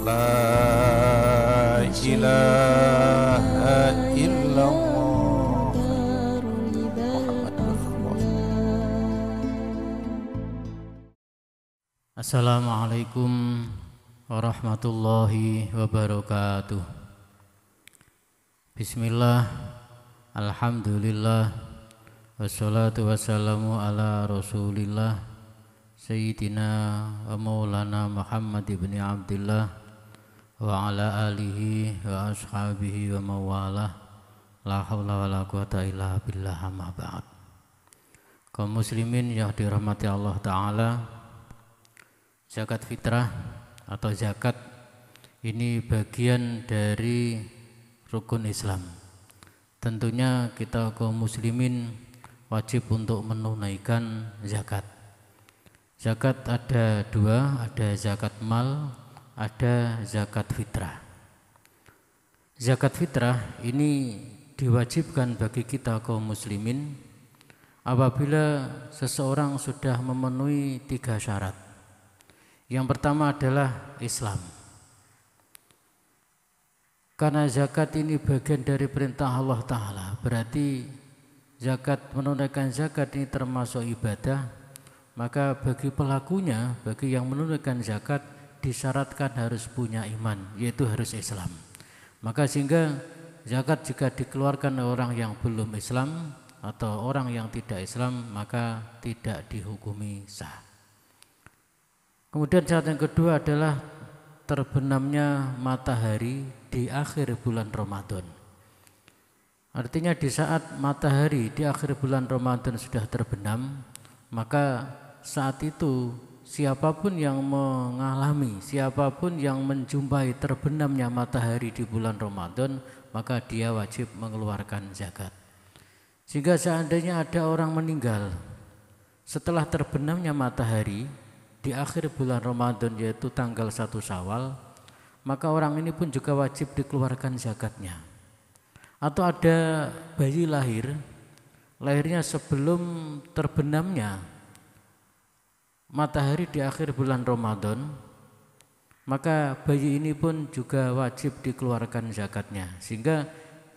La ilaha illallah Muhammad Rasulullah. Assalamualaikum warahmatullahi wabarakatuh. Bismillah, alhamdulillah, wassalatu wassalamu ala rasulillah Sayyidina wa maulana Muhammad ibn Abdillah wa ala alihi wa ashabihi wa mawalah. La hawla wa la quwata illa billah, amma ba'd. Kaum muslimin yang dirahmati Allah Ta'ala, zakat fitrah atau zakat ini bagian dari rukun Islam. Tentunya kita kaum muslimin wajib untuk menunaikan zakat. Zakat ada dua, ada zakat mal, ada zakat fitrah. Zakat fitrah ini diwajibkan bagi kita kaum muslimin apabila seseorang sudah memenuhi 3 syarat. Yang pertama adalah Islam. Karena zakat ini bagian dari perintah Allah Ta'ala, berarti zakat, menunaikan zakat ini termasuk ibadah. Maka bagi pelakunya, bagi yang menunaikan zakat, disyaratkan harus punya iman, yaitu harus Islam. Maka sehingga zakat jika dikeluarkan oleh orang yang belum Islam atau orang yang tidak Islam, maka tidak dihukumi sah. Kemudian syarat yang kedua adalah terbenamnya matahari di akhir bulan Ramadan. Artinya di saat matahari di akhir bulan Ramadan sudah terbenam, maka saat itu siapapun yang mengalami, siapapun yang menjumpai terbenamnya matahari di bulan Ramadan, maka dia wajib mengeluarkan zakat. Sehingga seandainya ada orang meninggal setelah terbenamnya matahari di akhir bulan Ramadan, yaitu tanggal 1 Syawal, maka orang ini pun juga wajib dikeluarkan zakatnya. Atau ada bayi lahirnya sebelum terbenamnya matahari di akhir bulan Ramadan, maka bayi ini pun juga wajib dikeluarkan zakatnya. Sehingga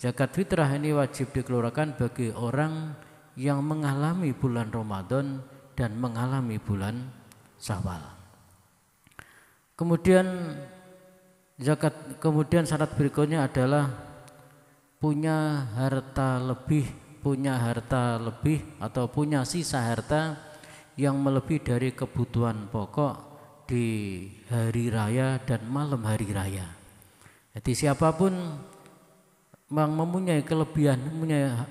zakat fitrah ini wajib dikeluarkan bagi orang yang mengalami bulan Ramadan dan mengalami bulan Syawal. Kemudian syarat berikutnya adalah punya harta lebih atau punya sisa harta yang melebihi dari kebutuhan pokok di hari raya dan malam hari raya. Jadi siapapun yang mempunyai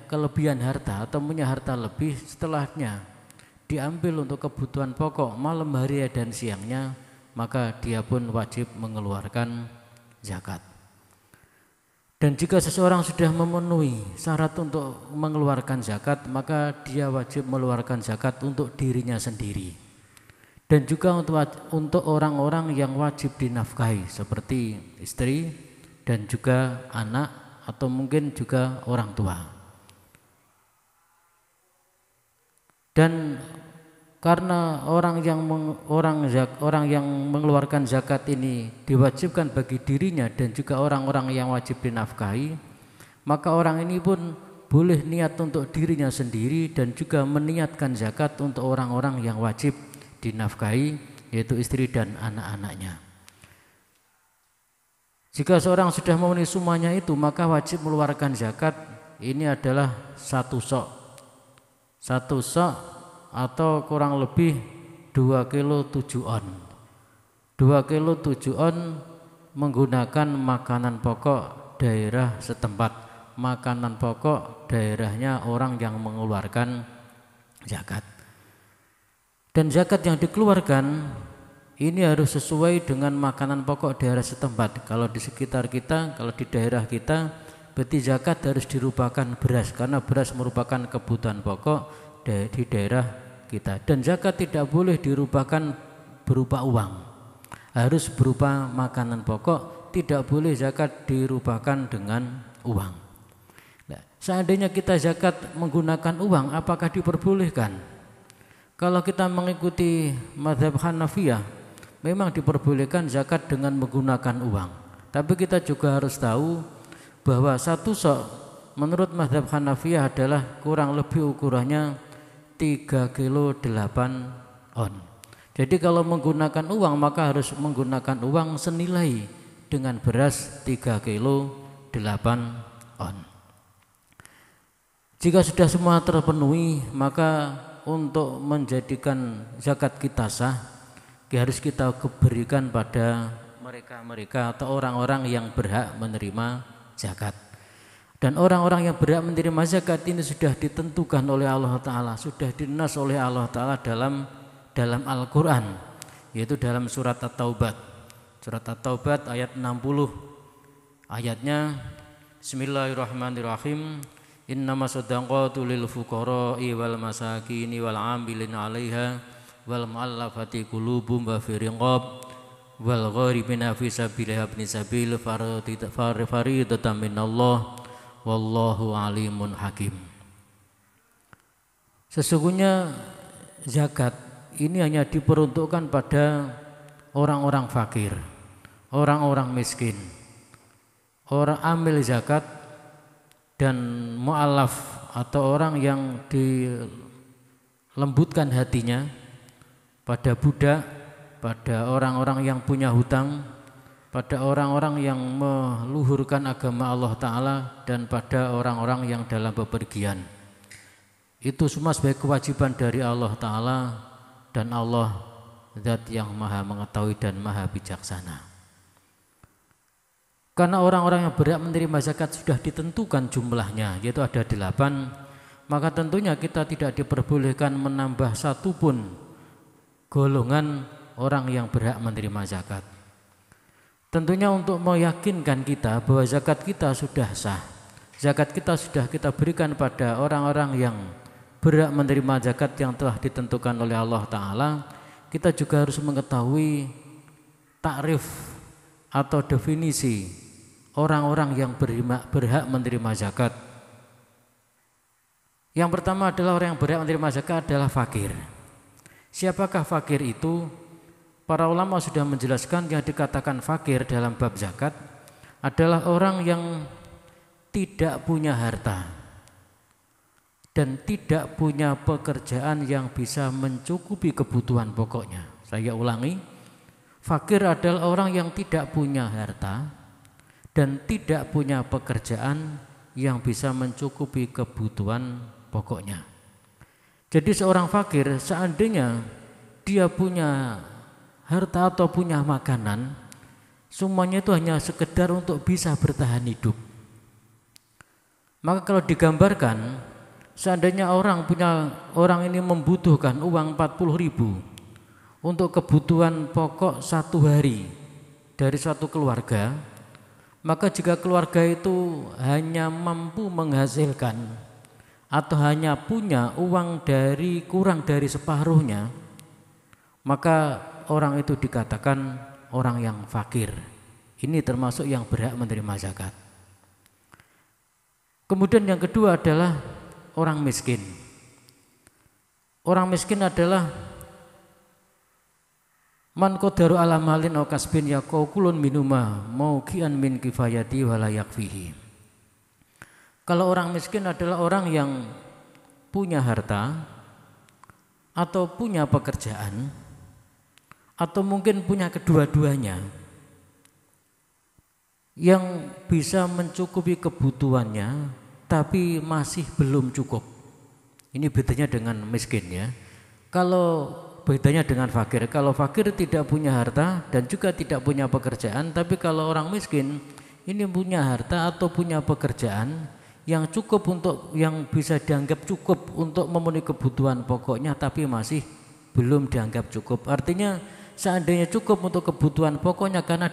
kelebihan harta atau punya harta lebih, setelahnya diambil untuk kebutuhan pokok malam hari dan siangnya, maka dia pun wajib mengeluarkan zakat. Dan jika seseorang sudah memenuhi syarat untuk mengeluarkan zakat, maka dia wajib mengeluarkan zakat untuk dirinya sendiri. Dan juga untuk orang-orang yang wajib dinafkahi seperti istri dan juga anak atau mungkin juga orang tua. Dan karena orang yang mengeluarkan zakat ini diwajibkan bagi dirinya dan juga orang-orang yang wajib dinafkahi, maka orang ini pun boleh niat untuk dirinya sendiri dan juga meniatkan zakat untuk orang-orang yang wajib dinafkahi, yaitu istri dan anak-anaknya. Jika seorang sudah memenuhi semuanya itu, maka wajib mengeluarkan zakat. Ini adalah 1 sok atau kurang lebih 2 kilo 7 on. 2 kilo 7 on menggunakan makanan pokok daerah setempat, makanan pokok daerahnya orang yang mengeluarkan zakat. Dan zakat yang dikeluarkan ini harus sesuai dengan makanan pokok daerah setempat. Kalau di sekitar kita, kalau di daerah kita, berarti zakat harus dirupakan beras, karena beras merupakan kebutuhan pokok di daerah kita. Dan zakat tidak boleh dirupakan berupa uang, harus berupa makanan pokok, tidak boleh zakat dirupakan dengan uang. Nah, seandainya kita zakat menggunakan uang, apakah diperbolehkan? Kalau kita mengikuti mazhab Hanafiyah, memang diperbolehkan zakat dengan menggunakan uang. Tapi kita juga harus tahu bahwa satu sok menurut mazhab Hanafiyah adalah kurang lebih ukurannya 3 kilo 8 on. Jadi kalau menggunakan uang maka harus menggunakan uang senilai dengan beras 3 kilo 8 on. Jika sudah semua terpenuhi, maka untuk menjadikan zakat kita sah, harus kita berikan pada mereka-mereka atau orang-orang yang berhak menerima zakat. Dan orang-orang yang berhak menerima zakat ini sudah ditentukan oleh Allah Ta'ala, sudah dinas oleh Allah Ta'ala dalam Al-Quran, yaitu dalam surat At-Taubat. Surat At-Taubat ayat 60, ayatnya Bismillahirrahmanirrahim. Innama sadaqatu lil fuqara'i wal masakini wal 'amilin 'alaiha wal mu'allafati qulubuhum wa fi riqab wal gharibina fi sabilillah ibn sabil faridatan minallah wallahu alimun hakim. Sesungguhnya zakat ini hanya diperuntukkan pada orang-orang fakir, orang-orang miskin, orang amil zakat dan mu'alaf atau orang yang dilembutkan hatinya, pada budak, pada orang-orang yang punya hutang, pada orang-orang yang meluhurkan agama Allah Ta'ala, dan pada orang-orang yang dalam bepergian. Itu semua sebagai kewajiban dari Allah Ta'ala, dan Allah Zat yang maha mengetahui dan maha bijaksana. Karena orang-orang yang berhak menerima zakat sudah ditentukan jumlahnya, yaitu ada 8, maka tentunya kita tidak diperbolehkan menambah satu pun golongan orang yang berhak menerima zakat. Tentunya untuk meyakinkan kita bahwa zakat kita sudah sah, zakat kita sudah kita berikan pada orang-orang yang berhak menerima zakat yang telah ditentukan oleh Allah Ta'ala, kita juga harus mengetahui takrif atau definisi orang-orang yang berhak menerima zakat. Yang pertama adalah orang yang berhak menerima zakat adalah fakir. Siapakah fakir itu? Para ulama sudah menjelaskan yang dikatakan fakir dalam bab zakat adalah orang yang tidak punya harta dan tidak punya pekerjaan yang bisa mencukupi kebutuhan pokoknya. Saya ulangi, fakir adalah orang yang tidak punya harta dan tidak punya pekerjaan yang bisa mencukupi kebutuhan pokoknya. Jadi seorang fakir seandainya dia punya harta atau punya makanan, semuanya itu hanya sekedar untuk bisa bertahan hidup. Maka kalau digambarkan, seandainya orang ini membutuhkan uang 40.000 untuk kebutuhan pokok satu hari dari suatu keluarga, maka jika keluarga itu hanya mampu menghasilkan atau hanya punya uang kurang dari separuhnya, maka orang itu dikatakan orang yang fakir. Ini termasuk yang berhak menerima zakat. Kemudian yang kedua adalah orang miskin. Orang miskin adalah man qadaru ala malin aw kasbin yaqulun minuma mauqian min kifayati wala yakfihi. Kalau orang miskin adalah orang yang punya harta atau punya pekerjaan atau mungkin punya kedua-duanya yang bisa mencukupi kebutuhannya tapi masih belum cukup. Ini bedanya dengan miskin ya. Kalau bedanya dengan fakir, kalau fakir tidak punya harta dan juga tidak punya pekerjaan, tapi kalau orang miskin ini punya harta atau punya pekerjaan yang cukup yang bisa dianggap cukup untuk memenuhi kebutuhan pokoknya tapi masih belum dianggap cukup. Artinya seandainya cukup untuk kebutuhan pokoknya karena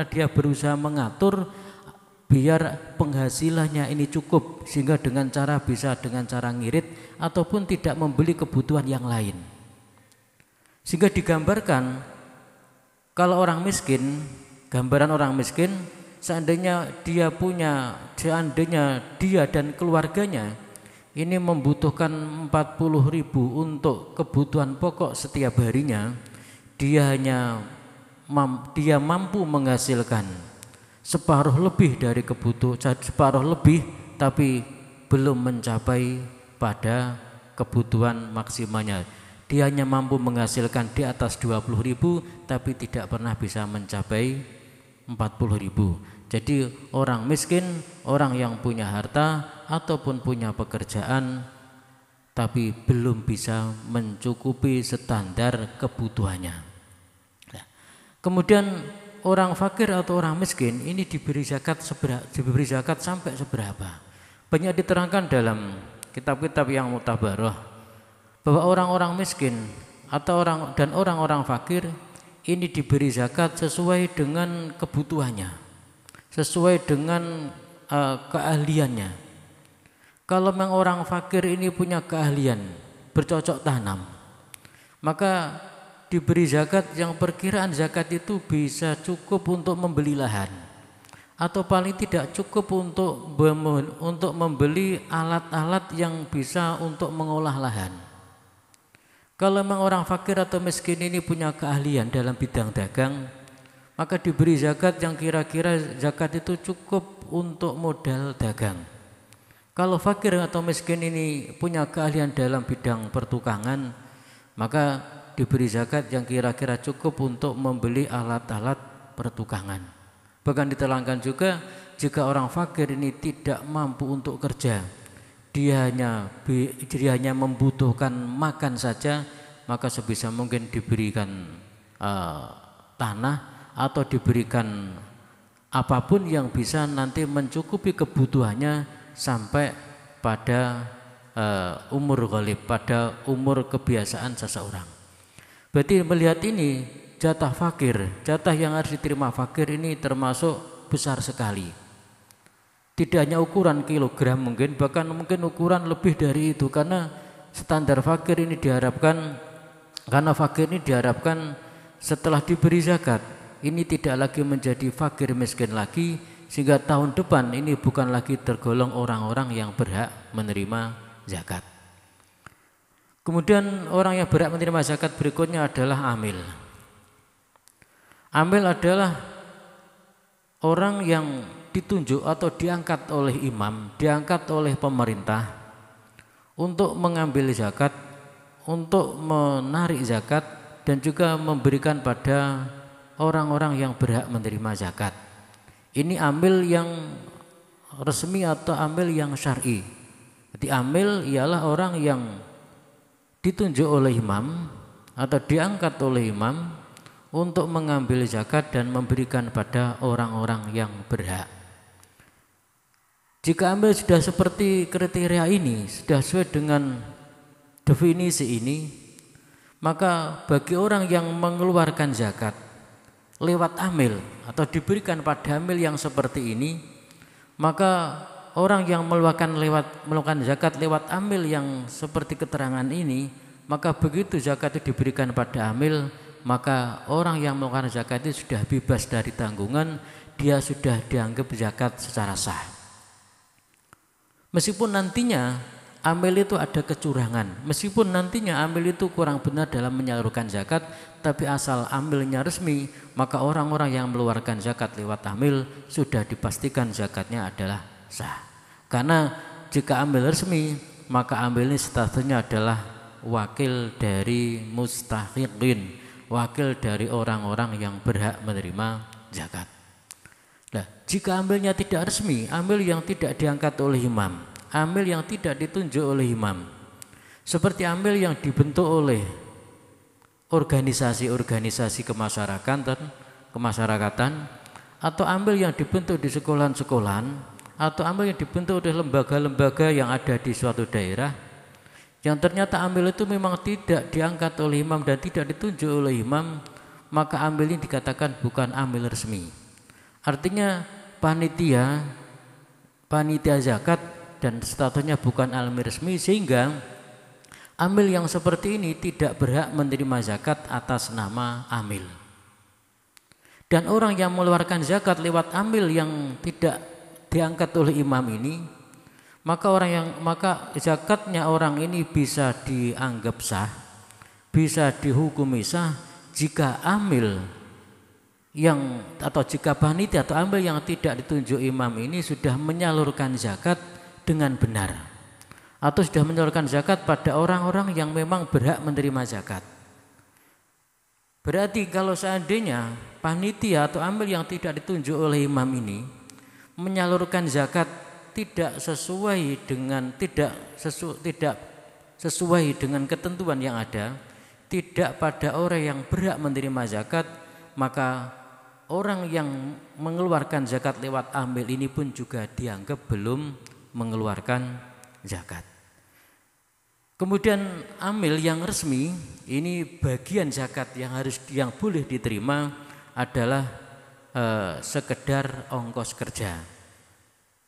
dia berusaha mengatur biar penghasilannya ini cukup sehingga dengan cara ngirit ataupun tidak membeli kebutuhan yang lain. Sehingga digambarkan kalau orang miskin, gambaran orang miskin seandainya dia dan keluarganya ini membutuhkan 40.000 untuk kebutuhan pokok setiap harinya, dia mampu menghasilkan separuh lebih dari separuh lebih, tapi belum mencapai pada kebutuhan maksimalnya. Dia hanya mampu menghasilkan di atas 20.000, tapi tidak pernah bisa mencapai 40.000. Jadi orang miskin, orang yang punya harta ataupun punya pekerjaan tapi belum bisa mencukupi standar kebutuhannya. Nah, kemudian orang fakir atau orang miskin ini diberi zakat sampai seberapa? Banyak diterangkan dalam kitab-kitab yang mutabarah bahwa orang-orang miskin atau orang-orang fakir ini diberi zakat sesuai dengan kebutuhannya, sesuai dengan keahliannya. Kalau memang orang fakir ini punya keahlian bercocok tanam, maka diberi zakat yang perkiraan zakat itu bisa cukup untuk membeli lahan, atau paling tidak cukup untuk membeli alat-alat yang bisa untuk mengolah lahan. Kalau memang orang fakir atau miskin ini punya keahlian dalam bidang dagang, maka diberi zakat yang kira-kira zakat itu cukup untuk modal dagang. Kalau fakir atau miskin ini punya keahlian dalam bidang pertukangan, maka diberi zakat yang kira-kira cukup untuk membeli alat-alat pertukangan. Bahkan diterangkan juga, jika orang fakir ini tidak mampu untuk kerja, dia hanya membutuhkan makan saja, maka sebisa mungkin diberikan tanah atau diberikan apapun yang bisa nanti mencukupi kebutuhannya sampai pada umur ghalib, pada umur kebiasaan seseorang. Berarti melihat ini, jatah fakir, jatah yang harus diterima fakir ini termasuk besar sekali. Tidak hanya ukuran kilogram mungkin, bahkan mungkin ukuran lebih dari itu, karena standar fakir ini diharapkan, setelah diberi zakat ini tidak lagi menjadi fakir miskin lagi, sehingga tahun depan ini bukan lagi tergolong orang-orang yang berhak menerima zakat. Kemudian orang yang berhak menerima zakat berikutnya adalah amil. Amil adalah orang yang ditunjuk atau diangkat oleh imam, diangkat oleh pemerintah untuk mengambil zakat, untuk menarik zakat, dan juga memberikan pada orang-orang yang berhak menerima zakat. Ini amil yang resmi atau amil yang syar'i. Jadi amil ialah orang yang ditunjuk oleh imam atau diangkat oleh imam untuk mengambil zakat dan memberikan pada orang-orang yang berhak. Jika amil sudah seperti kriteria ini, sudah sesuai dengan definisi ini, maka bagi orang yang mengeluarkan zakat lewat amil atau diberikan pada amil yang seperti ini, maka orang yang melakukan zakat lewat amil yang seperti keterangan ini, maka begitu zakat itu diberikan pada amil, maka orang yang melakukan zakat itu sudah bebas dari tanggungan, dia sudah dianggap zakat secara sah. Meskipun nantinya amil itu ada kecurangan, meskipun nantinya amil itu kurang benar dalam menyalurkan zakat, tapi asal amilnya resmi, maka orang-orang yang mengeluarkan zakat lewat amil sudah dipastikan zakatnya adalah sah. Karena jika amil resmi, maka amil ini statusnya adalah wakil dari mustahiqin, wakil dari orang-orang yang berhak menerima zakat. Nah, jika amilnya tidak resmi, amil yang tidak diangkat oleh imam, amil yang tidak ditunjuk oleh imam, seperti amil yang dibentuk oleh organisasi-organisasi kemasyarakatan, atau amil yang dibentuk di sekolahan-sekolahan, atau amil yang dibentuk oleh lembaga-lembaga yang ada di suatu daerah, yang ternyata amil itu memang tidak diangkat oleh imam dan tidak ditunjuk oleh imam, maka amil ini dikatakan bukan amil resmi. Artinya panitia zakat dan statusnya bukan amil resmi, sehingga amil yang seperti ini tidak berhak menerima zakat atas nama amil. Dan orang yang mengeluarkan zakat lewat amil yang tidak diangkat oleh imam ini, maka zakatnya orang ini bisa dianggap sah, bisa dihukumi sah jika amil yang atau jika panitia atau amil yang tidak ditunjuk imam ini sudah menyalurkan zakat dengan benar atau sudah menyalurkan zakat pada orang-orang yang memang berhak menerima zakat. Berarti kalau seandainya panitia atau amil yang tidak ditunjuk oleh imam ini menyalurkan zakat tidak sesuai dengan ketentuan yang ada, tidak pada orang yang berhak menerima zakat, maka orang yang mengeluarkan zakat lewat amil ini pun juga dianggap belum mengeluarkan zakat. Kemudian amil yang resmi ini bagian zakat yang boleh diterima adalah sekedar ongkos kerja.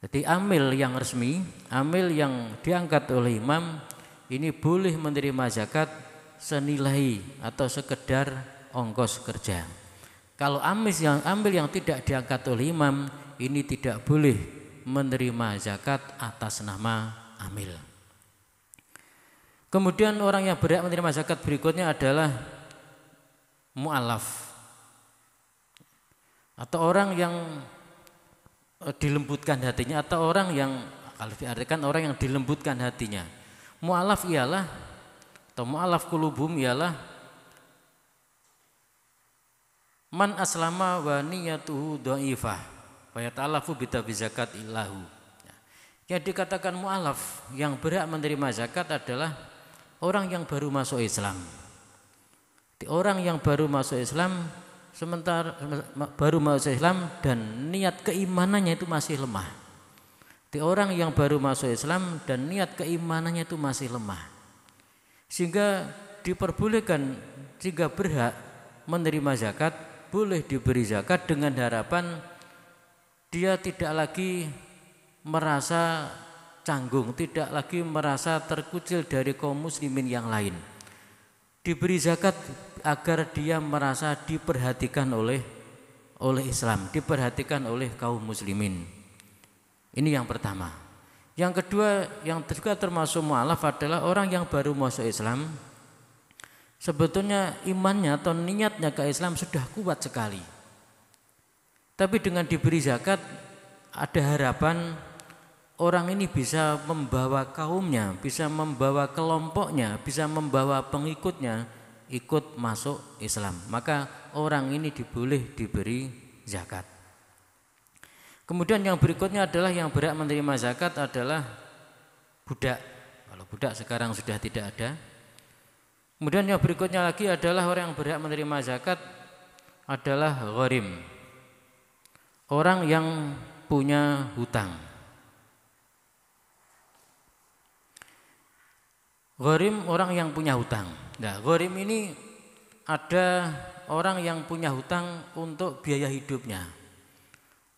Jadi amil yang resmi, amil yang diangkat oleh imam ini boleh menerima zakat senilai atau sekedar ongkos kerja. Kalau amil yang tidak diangkat oleh imam ini tidak boleh menerima zakat atas nama amil. Kemudian orang yang berhak menerima zakat berikutnya adalah mu'alaf atau orang yang dilembutkan hatinya atau orang yang kalau diartikan orang yang dilembutkan hatinya. Mu'alaf ialah atau mu'alaf qulubum ialah man aslama wa niyatuhu dhaifah fa yata'alafu bi zakat illahu. Yang dikatakan mu'alaf yang berhak menerima zakat adalah orang yang baru masuk Islam. Orang yang baru masuk Islam dan niat keimanannya itu masih lemah. Orang yang baru masuk Islam dan niat keimanannya itu masih lemah, sehingga diperbolehkan jika berhak menerima zakat boleh diberi zakat dengan harapan dia tidak lagi merasa canggung, tidak lagi merasa terkucil dari kaum muslimin yang lain. Diberi zakat agar dia merasa diperhatikan oleh Islam, diperhatikan oleh kaum muslimin. Ini yang pertama. Yang kedua yang juga termasuk mu'alaf adalah orang yang baru masuk Islam. Sebetulnya imannya atau niatnya ke Islam sudah kuat sekali. Tapi dengan diberi zakat ada harapan orang ini bisa membawa kaumnya, bisa membawa kelompoknya, bisa membawa pengikutnya ikut masuk Islam. Maka orang ini boleh diberi zakat. Kemudian yang berikutnya adalah yang berhak menerima zakat adalah budak. Kalau budak sekarang sudah tidak ada. Kemudian yang berikutnya lagi adalah orang yang berhak menerima zakat adalah gharim. Orang yang punya hutang. Gharim orang yang punya hutang. Nah, gharim ini ada orang yang punya hutang untuk biaya hidupnya.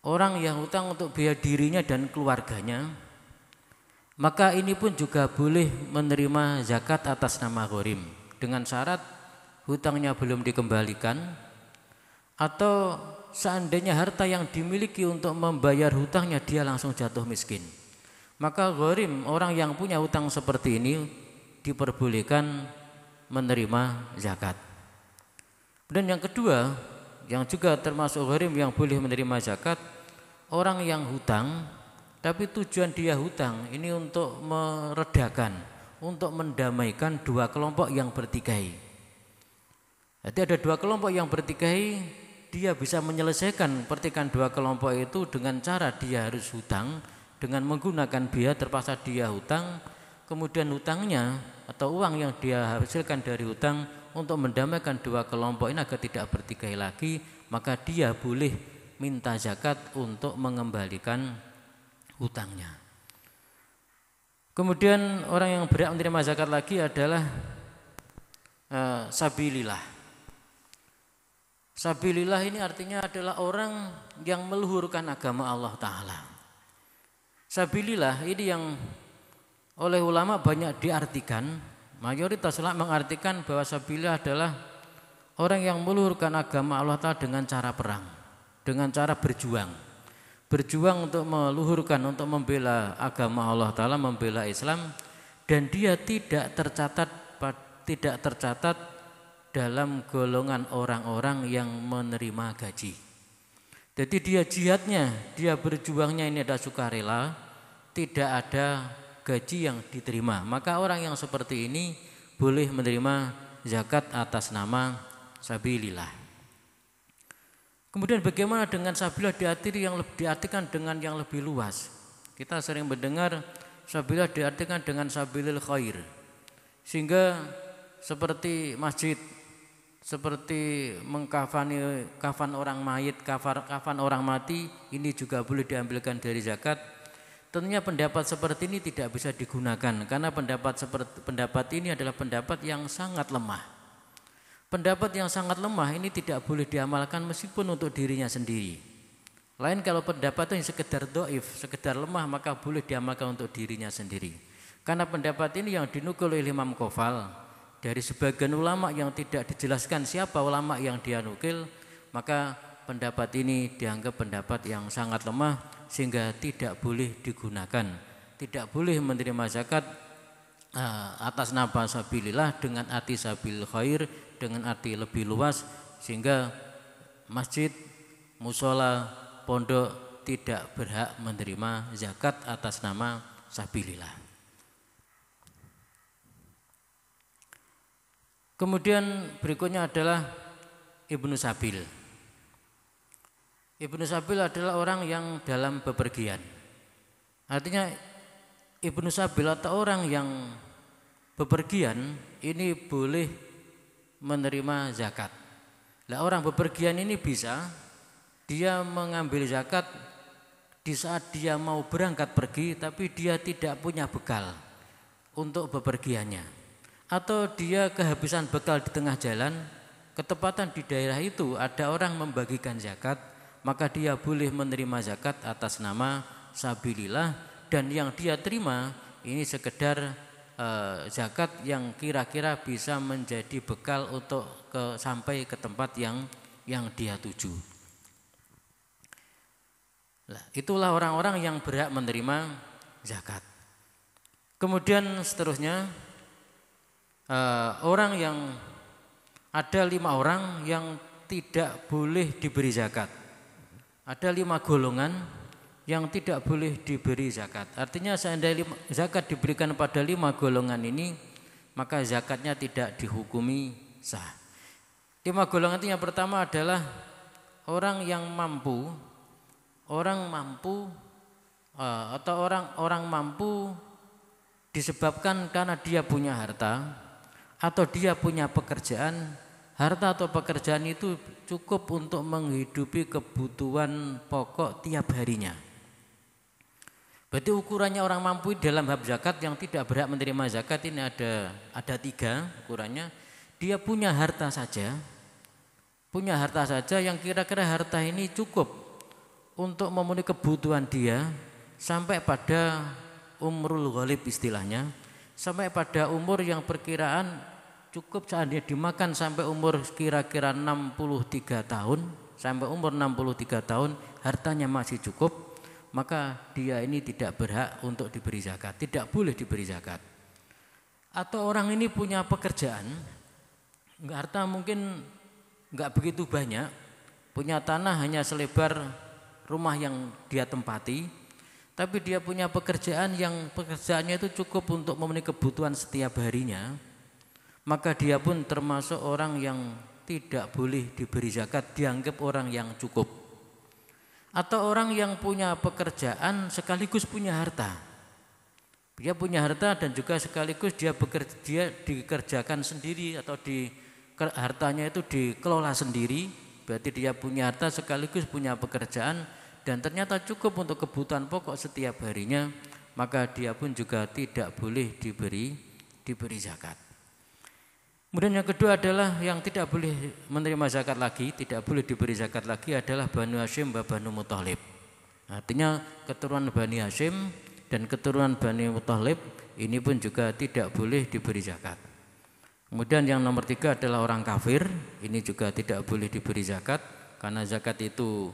Orang yang hutang untuk biaya dirinya dan keluarganya. Maka ini pun juga boleh menerima zakat atas nama gharim dengan syarat hutangnya belum dikembalikan atau seandainya harta yang dimiliki untuk membayar hutangnya dia langsung jatuh miskin. Maka gharim orang yang punya hutang seperti ini diperbolehkan menerima zakat. Dan yang kedua yang juga termasuk gharim yang boleh menerima zakat, orang yang hutang tapi tujuan dia hutang ini untuk meredakan, untuk mendamaikan dua kelompok yang bertikai. Jadi ada dua kelompok yang bertikai, dia bisa menyelesaikan pertikaian dua kelompok itu dengan cara dia harus hutang, dengan menggunakan biaya terpaksa dia hutang, kemudian hutangnya atau uang yang dia hasilkan dari hutang untuk mendamaikan dua kelompok ini agar tidak bertikai lagi, maka dia boleh minta zakat untuk mengembalikan hutangnya. Kemudian orang yang berhak menerima zakat lagi adalah sabilillah. Sabilillah ini artinya adalah orang yang meluhurkan agama Allah Ta'ala. Sabilillah ini yang oleh ulama banyak diartikan, mayoritas ulama mengartikan bahwa sabilillah adalah orang yang meluhurkan agama Allah Ta'ala dengan cara perang, dengan cara berjuang. berjuang untuk meluhurkan, untuk membela agama Allah Ta'ala, membela Islam, dan dia tidak tercatat dalam golongan orang-orang yang menerima gaji. Jadi dia jihadnya, dia berjuangnya ini adalah sukarela, tidak ada gaji yang diterima. Maka orang yang seperti ini boleh menerima zakat atas nama sabilillah. Kemudian bagaimana dengan sabilillah diartikan dengan yang lebih luas? Kita sering mendengar sabilillah diartikan dengan sabilil khair. Sehingga seperti masjid, seperti kafan orang mayit, kafan orang mati, ini juga boleh diambilkan dari zakat. Tentunya pendapat seperti ini tidak bisa digunakan karena pendapat ini adalah pendapat yang sangat lemah. Pendapat yang sangat lemah ini tidak boleh diamalkan meskipun untuk dirinya sendiri. Lain kalau pendapat yang sekedar dhaif, sekedar lemah, maka boleh diamalkan untuk dirinya sendiri. Karena pendapat ini yang dinukil oleh Imam Qofal dari sebagian ulama yang tidak dijelaskan siapa ulama yang dia nukil, maka pendapat ini dianggap pendapat yang sangat lemah sehingga tidak boleh digunakan. Tidak boleh menerima zakat atas nama sabilillah dengan arti sabil khair, dengan arti lebih luas, sehingga masjid, musola, pondok tidak berhak menerima zakat atas nama sabilillah. Kemudian berikutnya adalah Ibnu Sabil. Ibnu Sabil adalah orang yang dalam bepergian. Artinya Ibnu Sabil atau orang yang bepergian ini boleh menerima zakat. Lah orang bepergian ini bisa dia mengambil zakat di saat dia mau berangkat pergi tapi dia tidak punya bekal untuk bepergiannya. Atau dia kehabisan bekal di tengah jalan, ketepatan di daerah itu ada orang membagikan zakat, maka dia boleh menerima zakat atas nama sabilillah, dan yang dia terima ini sekedar zakat yang kira-kira bisa menjadi bekal untuk sampai ke tempat yang dia tuju. Nah, itulah orang-orang yang berhak menerima zakat. Kemudian seterusnya orang yang ada 5 orang yang tidak boleh diberi zakat. Ada 5 golongan yang tidak boleh diberi zakat. Artinya seandainya zakat diberikan pada 5 golongan ini, maka zakatnya tidak dihukumi sah. 5 golongan itu yang pertama adalah orang yang mampu, atau orang mampu disebabkan karena dia punya harta atau dia punya pekerjaan. Harta atau pekerjaan itu cukup untuk menghidupi kebutuhan pokok tiap harinya. Berarti ukurannya orang mampu dalam bab zakat yang tidak berhak menerima zakat ini ada 3 ukurannya. Dia punya harta saja yang kira-kira harta ini cukup untuk memenuhi kebutuhan dia sampai pada umrul ghalib istilahnya, sampai pada umur yang perkiraan cukup seandainya dimakan sampai umur kira-kira 63 tahun, sampai umur 63 tahun hartanya masih cukup, maka dia ini tidak berhak untuk diberi zakat, tidak boleh diberi zakat. Atau orang ini punya pekerjaan, harta mungkin enggak begitu banyak, punya tanah hanya selebar rumah yang dia tempati, tapi dia punya pekerjaan yang pekerjaannya itu cukup untuk memenuhi kebutuhan setiap harinya, maka dia pun termasuk orang yang tidak boleh diberi zakat, dianggap orang yang cukup. Atau orang yang punya pekerjaan sekaligus punya harta. Dia punya harta dan juga sekaligus dia dikerjakan sendiri atau hartanya itu dikelola sendiri. Berarti dia punya harta sekaligus punya pekerjaan dan ternyata cukup untuk kebutuhan pokok setiap harinya, maka dia pun juga tidak boleh diberi zakat. Kemudian yang kedua adalah yang tidak boleh menerima zakat lagi, tidak boleh diberi zakat lagi adalah Banu Hashim dan Banu Muthalib. Artinya keturunan Bani Hashim dan keturunan Bani Muthalib ini pun juga tidak boleh diberi zakat. Kemudian yang nomor 3 adalah orang kafir, ini juga tidak boleh diberi zakat karena zakat itu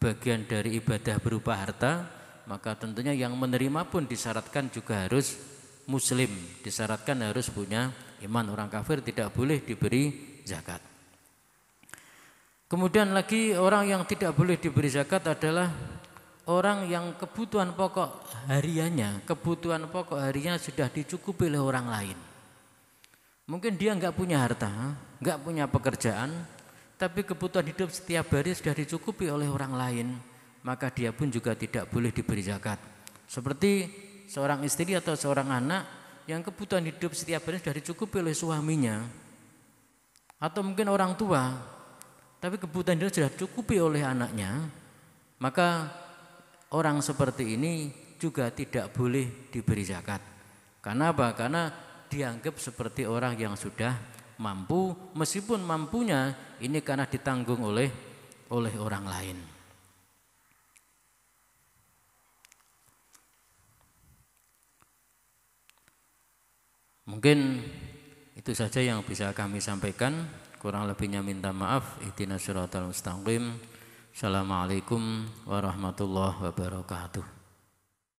bagian dari ibadah berupa harta, maka tentunya yang menerima pun disyaratkan juga harus muslim, disyaratkan harus punya iman. Orang kafir tidak boleh diberi zakat. Kemudian lagi orang yang tidak boleh diberi zakat adalah orang yang kebutuhan pokok hariannya sudah dicukupi oleh orang lain. Mungkin dia enggak punya harta, enggak punya pekerjaan, tapi kebutuhan hidup setiap hari sudah dicukupi oleh orang lain, maka dia pun juga tidak boleh diberi zakat. Seperti seorang istri atau seorang anak yang kebutuhan hidup setiap hari sudah dicukupi oleh suaminya, atau mungkin orang tua, tapi kebutuhan hidup sudah dicukupi oleh anaknya, maka orang seperti ini juga tidak boleh diberi zakat. Karena apa? Karena dianggap seperti orang yang sudah mampu, meskipun mampunya ini karena ditanggung oleh orang lain. Mungkin itu saja yang bisa kami sampaikan. Kurang lebihnya minta maaf. Ihdinas siratal mustaqim. Assalamualaikum warahmatullahi wabarakatuh.